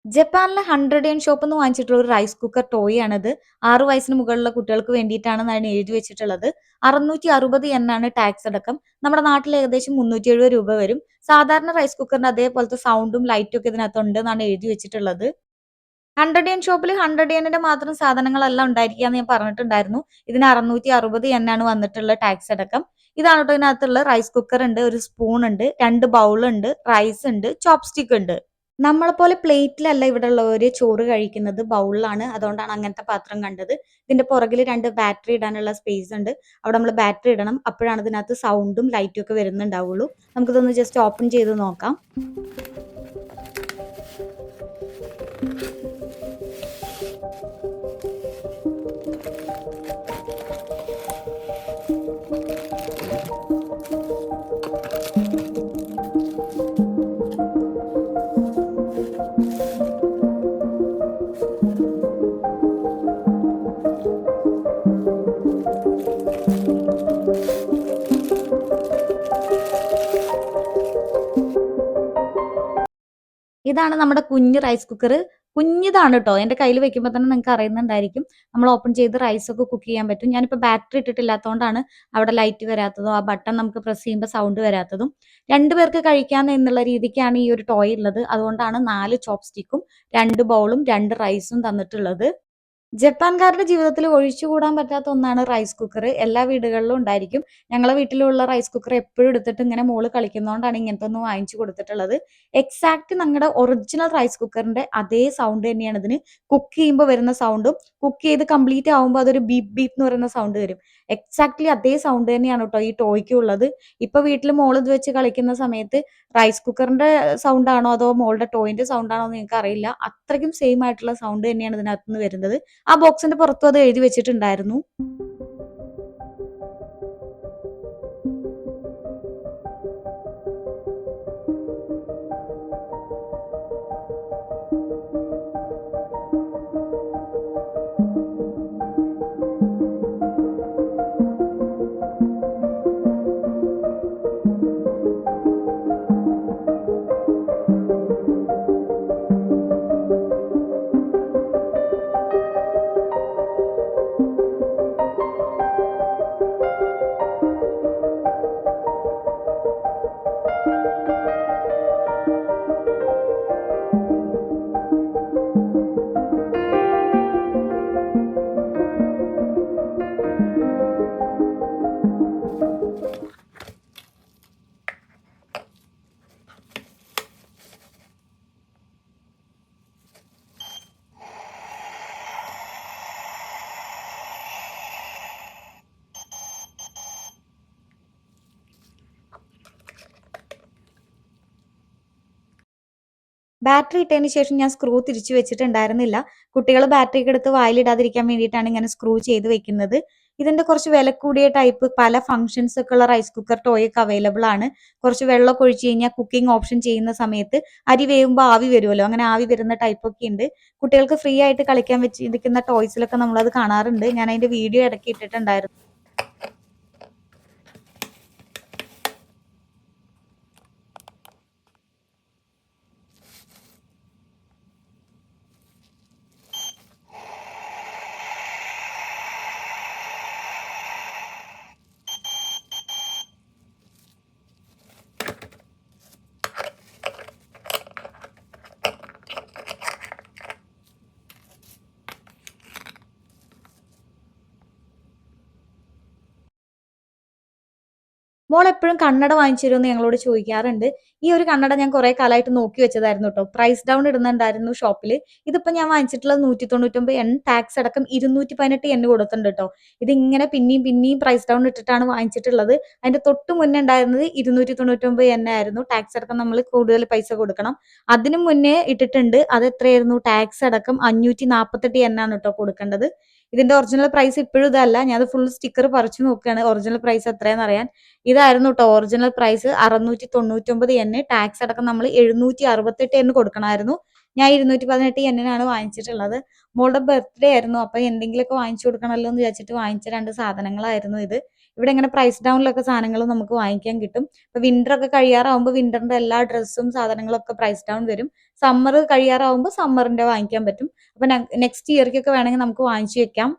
ജപ്പാനിലെ 100 yen ഷോപ്പിന്ന് വാങ്ങിച്ചിട്ടുള്ള ഒരു rice cooker toy ആണിത്. 6 വയസ്സിന് മുകളിലുള്ള കുട്ടികൾക്ക് വേണ്ടിയിട്ടാണെന്നാണ് എഴുതി വെച്ചിട്ടുള്ളത്. 660 yen ആണ് ടാക്സ് അടക്കം. നമ്മുടെ നാട്ടിൽ ഏകദേശം 370 രൂപ വരും. സാധാരണ റൈസ് കുക്കറിന്റെ അതേപോലത്തെ സൗണ്ടും ലൈറ്റും ഒക്കെ ഇതിനകത്ത് ഉണ്ടെന്നാണ് എഴുതി വെച്ചിട്ടുള്ളത്. 100 yen ഷോപ്പിൽ 100 yen മാത്രം സാധനങ്ങളല്ല ഉണ്ടായിരിക്കാന്ന് ഞാൻ പറഞ്ഞിട്ടുണ്ടായിരുന്നു. ഇതിന് 660 yen ആണ് വന്നിട്ടുള്ള ടാക്സ് അടക്കം. ഇതാണ് ട്ടോ ഇതിനകത്തുള്ള റൈസ് കുക്കർ ഉണ്ട്, ഒരു സ്പൂൺ ഉണ്ട്, 2 ബൗൾ ഉണ്ട്, റൈസ് ഉണ്ട്, ചോപ്സ്റ്റിക് ഉണ്ട്. നമ്മളെപ്പോലെ പ്ലേറ്റിലല്ല ഇവിടെയുള്ളവര് ചോറ് കഴിക്കുന്നത് ബൗളിലാണ്. അതുകൊണ്ടാണ് അങ്ങനത്തെ പാത്രം കണ്ടത്. ഇതിന്റെ പുറകില് 2 ബാറ്ററി ഇടാനുള്ള സ്പേസ് ഉണ്ട്. അവിടെ നമ്മള് ബാറ്ററി ഇടണം. അപ്പോഴാണ് ഇതിനകത്ത് സൗണ്ടും ലൈറ്റും ഒക്കെ വരുന്നുണ്ടാവുള്ളൂ. നമുക്കിതൊന്ന് ജസ്റ്റ് ഓപ്പൺ ചെയ്ത് നോക്കാം. ഇതാണ് നമ്മുടെ കുഞ്ഞ് റൈസ് കുക്കർ. കുഞ്ഞിതാണ് ട്ടോ. എന്റെ കയ്യിൽ വെക്കുമ്പോൾ തന്നെ നിങ്ങൾക്ക് അറിയുന്നുണ്ടായിരിക്കും. നമ്മൾ ഓപ്പൺ ചെയ്ത് റൈസ് ഒക്കെ കുക്ക് ചെയ്യാൻ പറ്റും. ഞാനിപ്പോൾ ബാറ്ററി ഇട്ടിട്ടില്ലാത്തതുകൊണ്ടാണ് അവിടെ ലൈറ്റ് വരാത്തതും ആ ബട്ടൺ നമുക്ക് പ്രസ് ചെയ്യുമ്പോൾ സൗണ്ട് വരാത്തതും. 2 പേർക്ക് കഴിക്കാം എന്നുള്ള രീതിക്കാണ് ഈ ഒരു ടോയ് ഉള്ളത്. അതുകൊണ്ടാണ് 4 ചോപ്സ്റ്റിക്കും 2 ബൗളും 2 റൈസും തന്നിട്ടുള്ളത്. ജപ്പാൻകാരുടെ ജീവിതത്തിൽ ഒഴിച്ചുകൂടാൻ പറ്റാത്ത ഒന്നാണ് റൈസ് കുക്കർ. എല്ലാ വീടുകളിലും ഉണ്ടായിരിക്കും. ഞങ്ങളെ വീട്ടിലുള്ള റൈസ് കുക്കർ എപ്പോഴും എടുത്തിട്ട് ഇങ്ങനെ മോള് കളിക്കുന്നതുകൊണ്ടാണ് ഇങ്ങനത്തെ ഒന്ന് വാങ്ങിച്ചു കൊടുത്തിട്ടുള്ളത്. എക്സാക്ട് ഞങ്ങളുടെ ഒറിജിനൽ റൈസ് കുക്കറിന്റെ അതേ സൗണ്ട് തന്നെയാണ് ഇതിന്. കുക്ക് ചെയ്യുമ്പോൾ വരുന്ന സൗണ്ടും കുക്ക് ചെയ്ത് കംപ്ലീറ്റ് ആവുമ്പോൾ അതൊരു ബീപ്പ് ബീപ്പ് എന്ന് പറയുന്ന സൗണ്ട് വരും. എക്സാക്ട്ലി അതേ സൗണ്ട് തന്നെയാണ് കേട്ടോ ഈ ടോയ്ക്കും ഉള്ളത്. ഇപ്പൊ വീട്ടിൽ മോള് ഇത് വെച്ച് കളിക്കുന്ന സമയത്ത് റൈസ് കുക്കറിന്റെ സൗണ്ട് ആണോ അതോ മോളുടെ ടോയിന്റെ സൗണ്ട് ആണോ എന്ന് നിങ്ങൾക്ക് അറിയില്ല. അത്രയ്ക്കും സെയിം ആയിട്ടുള്ള സൗണ്ട് തന്നെയാണ് ഇതിനകത്ത് നിന്ന് വരുന്നത്. ആ ബോക്സിന്റെ പുറത്തും അത് എഴുതി വെച്ചിട്ടുണ്ടായിരുന്നു. ബാറ്ററി ഇട്ടതിന് ശേഷം ഞാൻ സ്ക്രൂ തിരിച്ചു വെച്ചിട്ടുണ്ടായിരുന്നില്ല. കുട്ടികൾ ബാറ്ററി ഒക്കെ എടുത്ത് വായിലിടാതിരിക്കാൻ വേണ്ടിയിട്ടാണ് ഇങ്ങനെ സ്ക്രൂ ചെയ്ത് വെക്കുന്നത്. ഇതിന്റെ കുറച്ച് വില കൂടിയ ടൈപ്പ് പല ഫംഗ്ഷൻസ് ഒക്കെ ഉള്ള റൈസ് കുക്കർ ടോയ് ഒക്കെ അവൈലബിൾ ആണ്. കുറച്ച് വെള്ളമൊക്കെ ഒഴിച്ച് കഴിഞ്ഞാൽ കുക്കിംഗ് ഓപ്ഷൻ ചെയ്യുന്ന സമയത്ത് അരി വേവുമ്പോൾ ആവി വരുമല്ലോ, അങ്ങനെ ആവി വരുന്ന ടൈപ്പ് ഒക്കെ ഉണ്ട്. കുട്ടികൾക്ക് ഫ്രീ ആയിട്ട് കളിക്കാൻ വെച്ചിരിക്കുന്ന ടോയ്സിലൊക്കെ നമ്മളത് കാണാറുണ്ട്. ഞാൻ അതിന്റെ വീഡിയോ ഇടയ്ക്ക് ഇട്ടിട്ടുണ്ടായിരുന്നു. മോൾ എപ്പോഴും കണ്ണട വാങ്ങിച്ചു തരുമെന്ന് ഞങ്ങളോട് ചോദിക്കാറുണ്ട്. ഈ ഒരു കണ്ണട ഞാൻ കുറെ കാലമായിട്ട് നോക്കി വെച്ചതായിരുന്നു കേട്ടോ. പ്രൈസ് ഡൗൺ ഇടുന്നുണ്ടായിരുന്നു ഷോപ്പിൽ. ഇതിപ്പോ ഞാൻ വാങ്ങിച്ചിട്ടുള്ളത് 199 ടാക്സ് അടക്കം 218 കൊടുത്തിട്ടുണ്ട് കേട്ടോ. ഇത് ഇങ്ങനെ പിന്നെയും പിന്നെയും പ്രൈസ് ഡൗൺ ഇട്ടിട്ടാണ് വാങ്ങിച്ചിട്ടുള്ളത്. അതിന്റെ തൊട്ട് മുന്നേ ഉണ്ടായിരുന്നത് 299 ആയിരുന്നു. ടാക്സ് അടക്കം നമ്മൾ കൂടുതൽ പൈസ കൊടുക്കണം. അതിനും മുന്നേ ഇട്ടിട്ടുണ്ട്. അത് എത്രയായിരുന്നു? ടാക്സ് അടക്കം 548 ആണ് കേട്ടോ കൊടുക്കേണ്ടത്. ഇതിന്റെ ഒറിജിനൽ പ്രൈസ് ഇപ്പോഴും ഇതല്ല. ഞാൻ അത് ഫുൾ സ്റ്റിക്കർ പറിച്ചു നോക്കുകയാണ് ഒറിജിനൽ പ്രൈസ് എത്രയാണെന്ന് അറിയാൻ. ഇതായിരുന്നു കേട്ടോ ഒറിജിനൽ പ്രൈസ്. 699 ടാക്സ് അടക്കം നമ്മൾ 768 കൊടുക്കണമായിരുന്നു. ഞാൻ 218 വാങ്ങിച്ചിട്ടുള്ളത്. മോളുടെ ബർത്ത്ഡേ ആയിരുന്നു. അപ്പൊ എന്തെങ്കിലുമൊക്കെ വാങ്ങിച്ചു കൊടുക്കണമല്ലോ എന്ന് വിചാരിച്ചിട്ട് വാങ്ങിച്ച 2 സാധനങ്ങളായിരുന്നു ഇത്. ഇവിടെ ഇങ്ങനെ പ്രൈസ് ഡൗണിലൊക്കെ സാധനങ്ങൾ നമുക്ക് വാങ്ങിക്കാൻ കിട്ടും. ഇപ്പൊ വിന്റർ ഒക്കെ കഴിയാറാവുമ്പോൾ വിന്ററിന്റെ എല്ലാ ഡ്രസ്സും സാധനങ്ങളും ഒക്കെ പ്രൈസ് ഡൗൺ വരും. സമ്മർ കഴിയാറാവുമ്പോൾ സമ്മറിന്റെ വാങ്ങിക്കാൻ പറ്റും. അപ്പൊ നെക്സ്റ്റ് ഇയർക്കൊക്കെ വേണമെങ്കിൽ നമുക്ക് വാങ്ങിച്ചു വെക്കാം.